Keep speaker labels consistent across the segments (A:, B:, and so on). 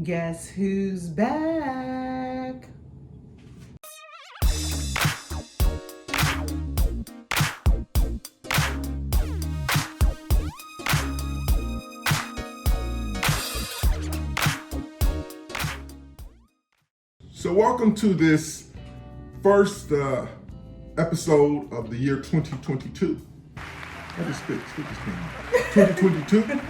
A: Guess who's back?
B: So welcome to this first episode of the year 2022. What is this? 2022.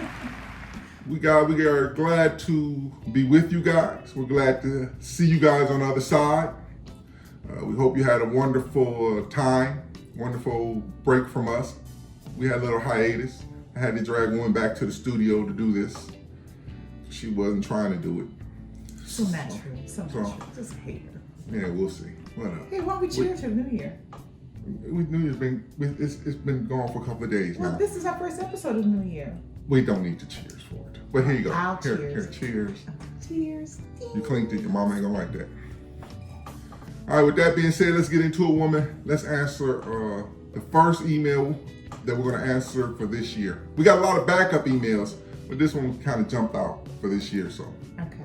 B: We are glad to be with you guys. We're glad to see you guys on the other side. We hope you had a wonderful time, wonderful break from us. We had a little hiatus. I had to drag woman back to the studio to do this. She wasn't trying to do it.
A: So not true. So not true. Just hate her.
B: Yeah, we'll see. Whatever.
A: Hey, why don't we cheers to the new year?
B: New Year's it's been gone for a couple of days
A: Well,
B: now.
A: this is our first episode of the new year.
B: We don't need to cheers for it. But here you go.
A: I'll
B: Here,
A: cheers.
B: cheers.
A: Cheers.
B: You clinked it. Your mama ain't gonna like that. All right. With that being said, let's get into it, woman. Let's answer the first email that we're gonna answer for this year. We got a lot of backup emails, but this one kind of jumped out for this year. So
A: Okay.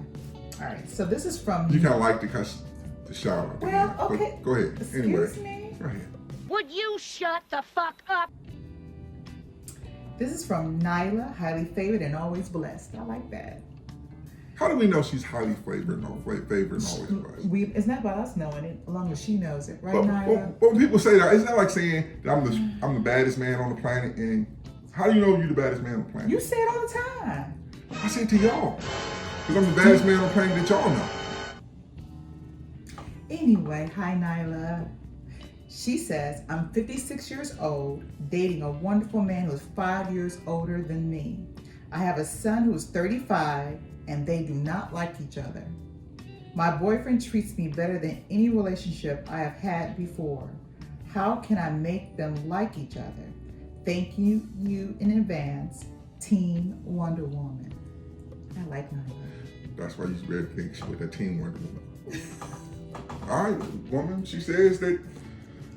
A: All right. So this is from.
B: you kind of like the shout out.
A: Well, okay.
B: Go ahead.
A: Excuse
B: Anyway,
A: me.
B: go ahead.
C: Would you shut the fuck up?
A: This is from Nyla, highly favored and always blessed. I like that.
B: How do we know she's highly favored and always blessed?
A: It's not about us knowing it, as long as she knows it, right,
B: But
A: Nyla?
B: when people say that, it's not like saying that I'm the baddest man on the planet. And how do you know you're the baddest man on the planet?
A: You say it all the time.
B: I say it to y'all, because I'm the baddest man on the planet that y'all know.
A: Anyway, hi Nyla. She says, I'm 56 years old, dating a wonderful man who is 5 years older than me. I have a son who is 35, and they do not like each other. My boyfriend treats me better than any relationship I have had before. How can I make them like each other? Thank you in advance, Teen Wonder Woman. I like Nyla.
B: That's why you really think she was a Teen Wonder Woman. All right, woman. She says that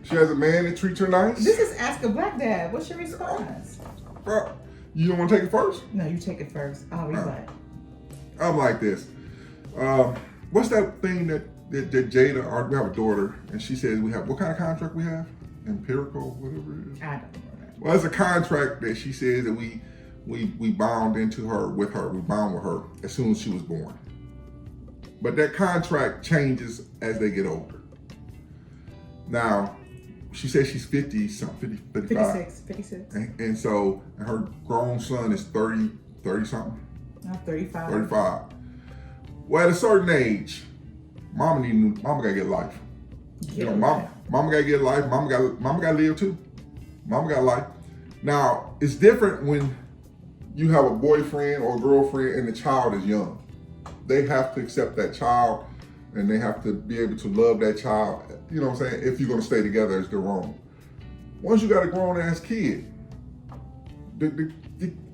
B: she has a man that treats her nice.
A: This is Ask a Black Dad. What's your response?
B: You don't want to take it first?
A: No, you take it first. I'll rebut.
B: I'm like this. What's that thing that Jada, we have a daughter, and she says we have, what kind of contract we have? Empirical, whatever it is.
A: I don't know that.
B: Well, it's a contract that she says that we bound into her, with her. We bound with her as soon as she was born. But that contract changes as they get older. Now, she says she's 50 something, 55.
A: 56.
B: And so her grown son is 30 something.
A: 35.
B: 35. Well, at a certain age, mama gotta get life. Mama gotta get life. Mama gotta live too. Mama got life. Now, it's different when you have a boyfriend or a girlfriend and the child is young. They have to accept that child, and they have to be able to love that child. You know what I'm saying? If you're gonna stay together as they're grown. Once you got a grown ass kid, the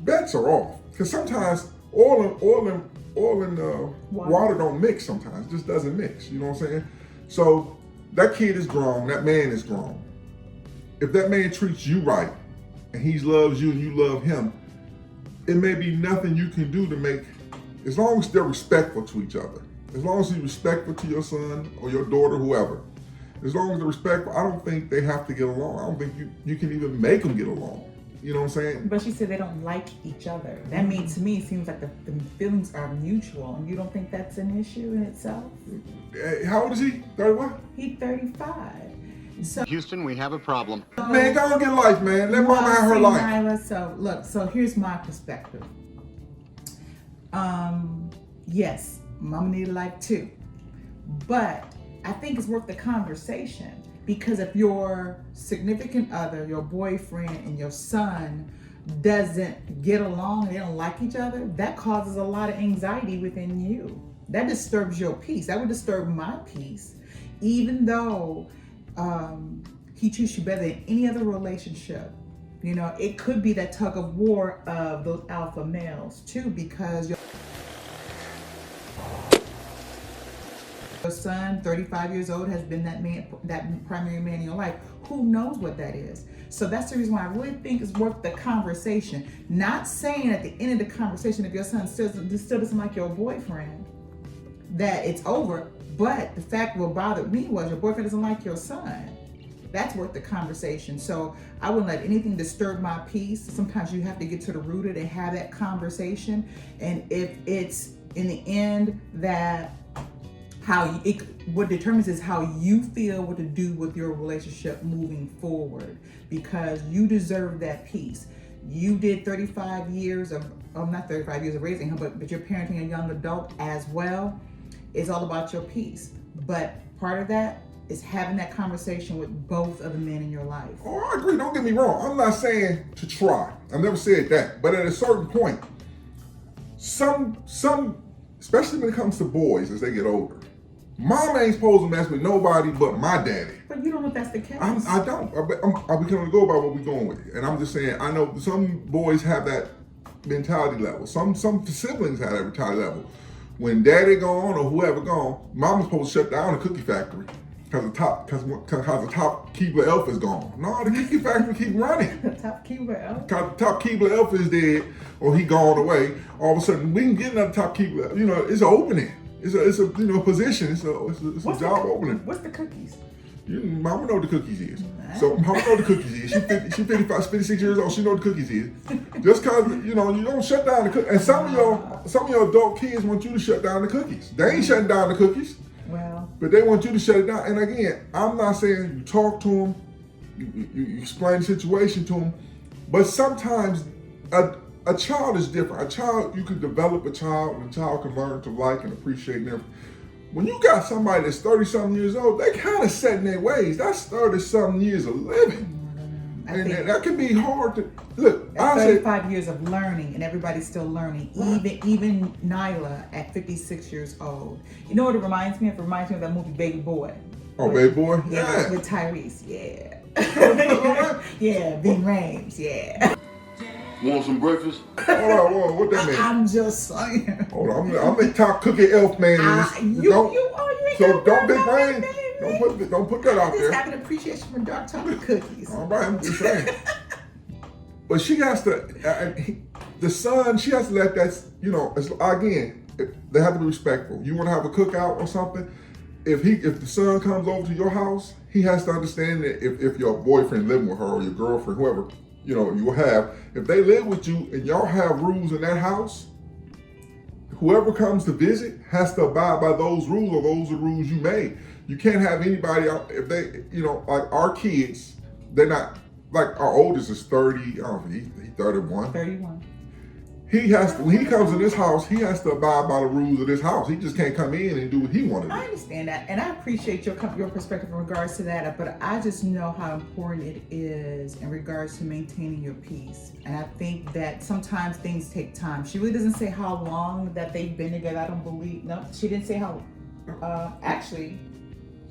B: bets are off. Because sometimes oil and water don't mix sometimes. It just doesn't mix. You know what I'm saying? So that kid is grown, that man is grown. If that man treats you right and he loves you and you love him, it may be nothing you can do to make, as long as they're respectful to each other, as long as you're respectful to your son or your daughter, whoever, as long as they're respectful, I don't think they have to get along. I don't think you can even make them get along. You know what I'm saying?
A: But she said they don't like each other. That means, to me, it seems like the feelings are mutual. And you don't think that's an issue in itself?
B: How old is he? 30 what?
A: He's 35. So,
D: Houston, we have a problem.
B: Man, go and get life, man. Let mama have her life.
A: Nyla, so here's my perspective. Yes, mama need a life too. But I think it's worth the conversation, because if your significant other, your boyfriend, and your son doesn't get along, they don't like each other, that causes a lot of anxiety within you. That disturbs your peace. That would disturb my peace, even though he treats you better than any other relationship. You know, it could be that tug of war of those alpha males too, because Your son, 35 years old, has been that man, that primary man in your life. Who knows what that is? So that's the reason why I really think it's worth the conversation. Not saying at the end of the conversation, if your son still doesn't like your boyfriend, that it's over. But the fact what bothered me was your boyfriend doesn't like your son. That's worth the conversation. So I wouldn't let anything disturb my peace. Sometimes you have to get to the root of it and have that conversation. And if it's in the end that what determines is how you feel what to do with your relationship moving forward, because you deserve that peace. You did 35 years of, not 35 years of raising him, but you're parenting a young adult as well. It's all about your peace. But part of that is having that conversation with both of the men in your life.
B: Oh, I agree. Don't get me wrong. I'm not saying to try. I never said that. But at a certain point, some, especially when it comes to boys as they get older, mom ain't supposed to mess with nobody but my daddy.
A: But you don't know if that's the case.
B: I don't. We can only go by what we're going with. And I'm just saying, I know some boys have that mentality level. Some siblings have that mentality level. When daddy gone or whoever gone, mama's supposed to shut down the cookie factory because the top Keebler elf is gone. No, the cookie factory keep running.
A: The top Keebler elf?
B: Because the top Keebler elf is dead or he gone away. All of a sudden, we can get another top Keebler. You know, it's an opening. It's a position. It's a job opening.
A: What's the cookies?
B: Mama know what the cookies is. So mama know what the cookies is. She 55, 56 years old. She know what the cookies is. Just cause you don't shut down the cookies. And some of your adult kids want you to shut down the cookies. They ain't shutting down the cookies.
A: Well,
B: but they want you to shut it down. And again, I'm not saying you talk to them, you explain the situation to them, but sometimes a child is different. A child, you can develop a child, and a child can learn to like and appreciate and everything. When you got somebody that's 30-something years old, they kind of set in their ways. That's 30-something years of living. And that can be hard to, look,
A: that's 35 years of learning, and everybody's still learning. Even Nyla at 56 years old. You know what it reminds me of? It reminds me of that movie Baby Boy.
B: Oh, Baby Boy?
A: Yeah. With Tyrese, yeah. Yeah, Ving Rhames, yeah.
D: Want some breakfast?
B: Hold on, what that mean?
A: I'm just saying.
B: Hold on, I'm the top cookie elf man.
A: You ain't
B: so don't big brain. Don't put that out
A: I
B: there.
A: just have an appreciation for dark chocolate cookies.
B: All right, I'm just saying. But she has to, the son, she has to let that, again, they have to be respectful. You want to have a cookout or something, if the son comes over to your house, he has to understand that if your boyfriend living with her or your girlfriend, whoever, you have, if they live with you and y'all have rules in that house, whoever comes to visit has to abide by those rules, or those are rules you made. You can't have anybody out, if they, like our kids, they're not, like our oldest is 30, I don't know, he's 31.
A: 31.
B: He has to, when he comes in this house, he has to abide by the rules of this house. He just can't come in and do what he wanted to do.
A: I understand that, and I appreciate your perspective in regards to that, but I just know how important it is in regards to maintaining your peace. And I think that sometimes things take time. She really doesn't say how long that they've been together. I don't believe, no, she didn't say how, actually,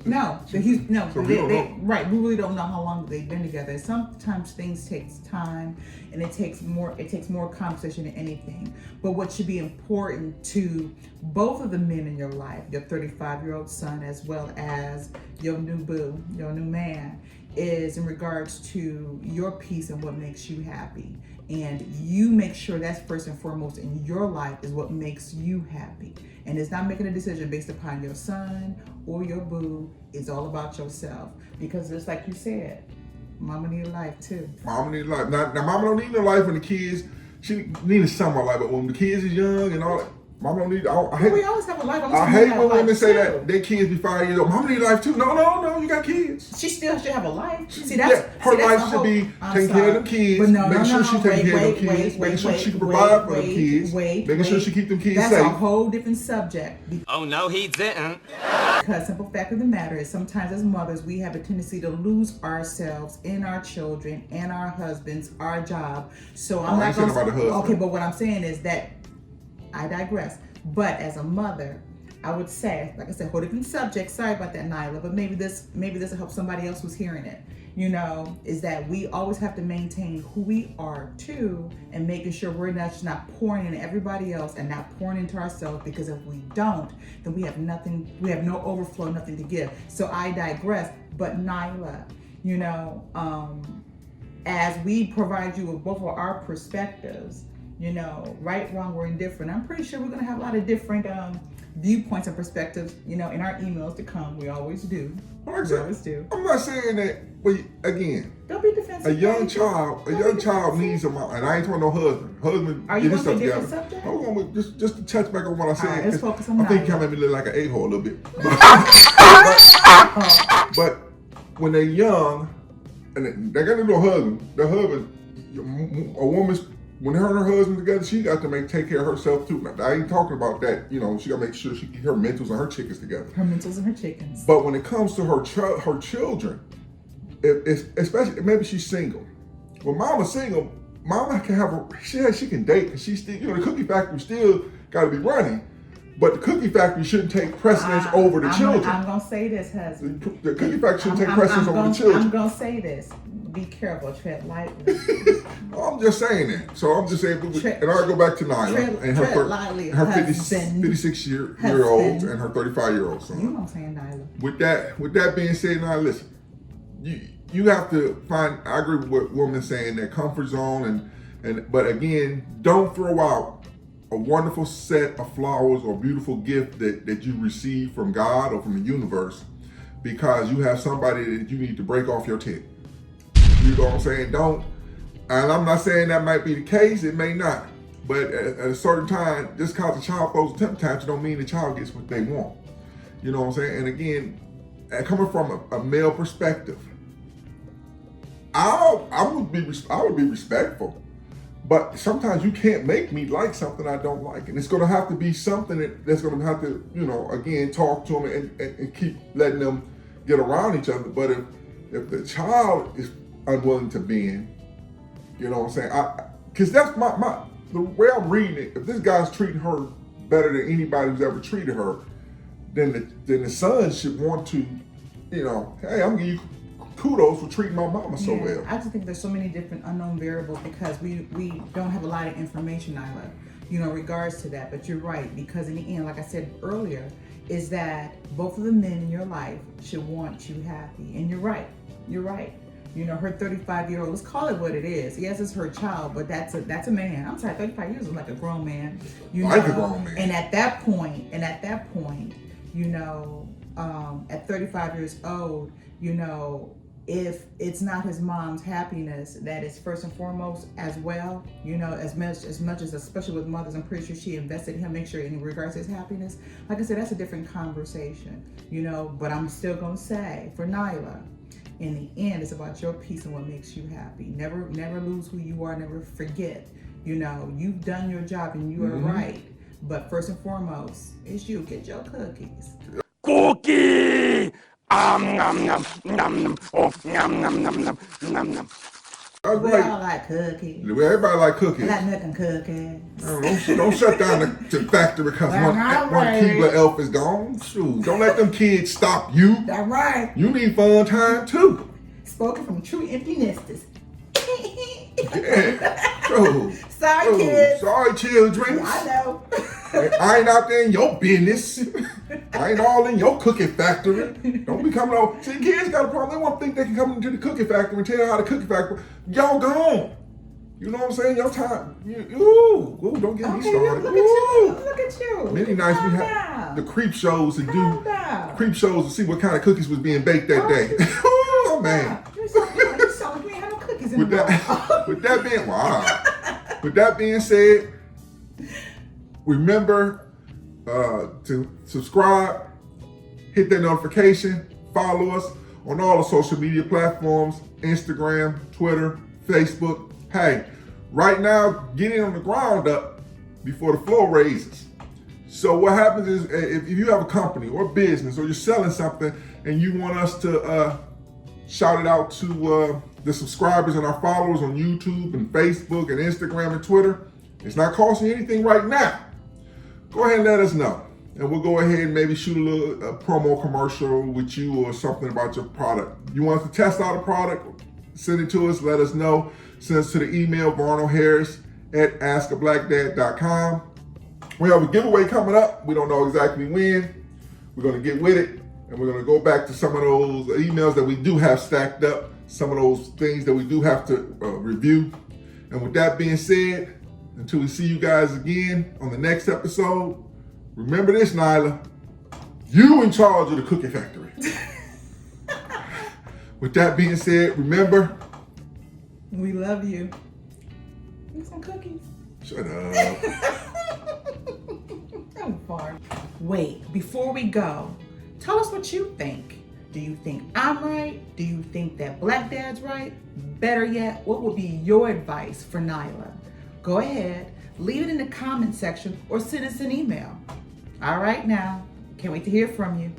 A: no, right. We really don't know how long they've been together. Sometimes things takes time, and it takes more conversation than anything. But what should be important to both of the men in your life, your 35-year-old son as well as your new boo, your new man, is in regards to your peace and what makes you happy. And you make sure that's first and foremost in your life is what makes you happy. And it's not making a decision based upon your son or your boo. It's all about yourself. Because just like you said, mama need a life too.
B: Mama need a life. Now mama don't need no life when the kids, she needs some life, but when the kids is young and all that, mama don't need,
A: we always have a life.
B: I hate when women say that their kids be 5 years old. Mama need a life too. No, you got kids.
A: She still should have a life.
B: Her life should be taking care of them kids, making sure she taking care of them kids, making sure she can provide for them kids, making sure she keep them kids safe.
A: That's a whole different subject.
D: Oh no, he didn't.
A: Because simple fact of the matter is sometimes as mothers, we have a tendency to lose ourselves in our children and our husbands, our job. So I'm not going to, okay, but what I'm saying is that I digress. But as a mother, I would say, like I said, whole different subject. Sorry about that, Nyla, but maybe this will help somebody else who's hearing it. Is that we always have to maintain who we are too, and making sure we're just not pouring into everybody else and not pouring into ourselves, because if we don't, then we have nothing, we have no overflow, nothing to give. So I digress. But Nyla, as we provide you with both of our perspectives, right, wrong, or indifferent, I'm pretty sure we're going to have a lot of different viewpoints and perspectives, in our emails to come. We always do. We always do.
B: I'm not saying that, but again,
A: don't be defensive.
B: A young child needs a mom, and I ain't talking no husband. Husband,
A: are you
B: get his
A: going
B: stuff
A: to a different
B: together.
A: subject?
B: I'm going to just to touch back on what I said.
A: Right, let's focus on
B: I think you
A: Nyla.
B: made me look like an a-hole a little bit.
A: Oh.
B: But when they're young, and they got a little husband, the husband, a woman's, when her and her husband together, she got to take care of herself too. Now, I ain't talking about that. She got to make sure she get her mentals and her chickens together.
A: Her mentals and her chickens.
B: But when it comes to her children, especially maybe she's single. When mama's single, mama can have she can date, and she still, the cookie factory still got to be running. But the cookie factory shouldn't take precedence over the children.
A: I'm gonna say this, husband.
B: The cookie factory shouldn't take precedence over the children.
A: I'm gonna say this. Be careful, tread lightly.
B: I'm just saying that. So I'm just saying, and I go back to Nyla and her 56-year-old and her 35-year-old son.
A: You know what I'm saying, Nyla.
B: With that being said, now listen, you have to find. I agree with what women saying, that comfort zone, but again, don't throw out a wonderful set of flowers or beautiful gift that you receive from God or from the universe because you have somebody that you need to break off your tent. You know what I'm saying? Don't, and I'm not saying that might be the case, it may not. But at a certain time, just because the child throws a temper tantrum don't mean the child gets what they want. You know what I'm saying? And again, coming from a male perspective, I would be respectful. But sometimes you can't make me like something I don't like. And it's going to have to be something that's going to have to, again, talk to them and keep letting them get around each other. But if the child is unwilling to bend, you know what I'm saying? Because that's the way I'm reading it. If this guy's treating her better than anybody who's ever treated her, then the son should want to, hey, I'm giving you kudos for treating my mama so well.
A: I just think there's so many different unknown variables because we don't have a lot of information, Nyla, in regards to that. But you're right, because in the end, like I said earlier, is that both of the men in your life should want you happy. And you're right. Her 35-year-old, let's call it what it is. Yes, it's her child, but that's a man. I'm sorry, 35 years is like a grown man.
B: Like a grown man.
A: And at that point, at 35 years old, if it's not his mom's happiness that is first and foremost as well, as much as, especially with mothers, I'm pretty sure she invested in him, make sure in regards to his happiness. Like I said, that's a different conversation, but I'm still gonna say for Nyla, in the end, it's about your peace and what makes you happy. Never lose who you are, never forget, you've done your job and you are right. But first and foremost, it's you. Get your cookies.
D: Cookie! Nom nom nom. Oh, nom nom nom nom nom.
B: That's
A: We
B: right.
A: all like cookies.
B: Everybody like cookies.
A: I like milk and cookies.
B: Don't shut down the factory because one Keebler elf is gone. Shoot, don't let them kids stop you.
A: That's right.
B: You need fun time too.
A: Spoken from true empty nesters.
B: Yeah. True.
A: Sorry, kids.
B: Sorry, children.
A: I know.
B: I ain't out there in your business. I ain't all in your cookie factory. Don't be coming over. See, kids got a problem. They want to think they can come into the cookie factory and tell you how the cookie factory. Y'all gone. You know what I'm saying? Your time. Ooh, don't get me started.
A: Look at you.
B: Many nights we had the creep shows to do. Creep shows to see what kind of cookies was being baked that day. Oh man.
A: You saw me have no cookies in
B: With that being said, remember to subscribe, hit that notification, follow us on all the social media platforms, Instagram, Twitter, Facebook. Hey, right now, get in on the ground up before the floor raises. So what happens is if you have a company or business or you're selling something and you want us to shout it out to the subscribers and our followers on YouTube and Facebook and Instagram and Twitter, it's not costing you anything right now. Go ahead and let us know. and we'll go ahead and maybe shoot a promo commercial with you or something about your product. You want us to test out a product? Send it to us. Let us know. Send us to the email varnoharris@askablackdad.com. We have a giveaway coming up. We don't know exactly when. We're going to get with it, and we're going to go back to some of those emails that we do have stacked up, some of those things that we do have to review. And with that being said, until we see you guys again on the next episode, remember this, Nyla. You in charge of the cookie factory. With that being said, remember,
A: we love you. Make some cookies.
B: Shut up.
A: I'm far. Wait, before we go, tell us what you think. Do you think I'm right? Do you think that Black Dad's right? Better yet, what would be your advice for Nyla? Go ahead, leave it in the comment section or send us an email. All right now, can't wait to hear from you.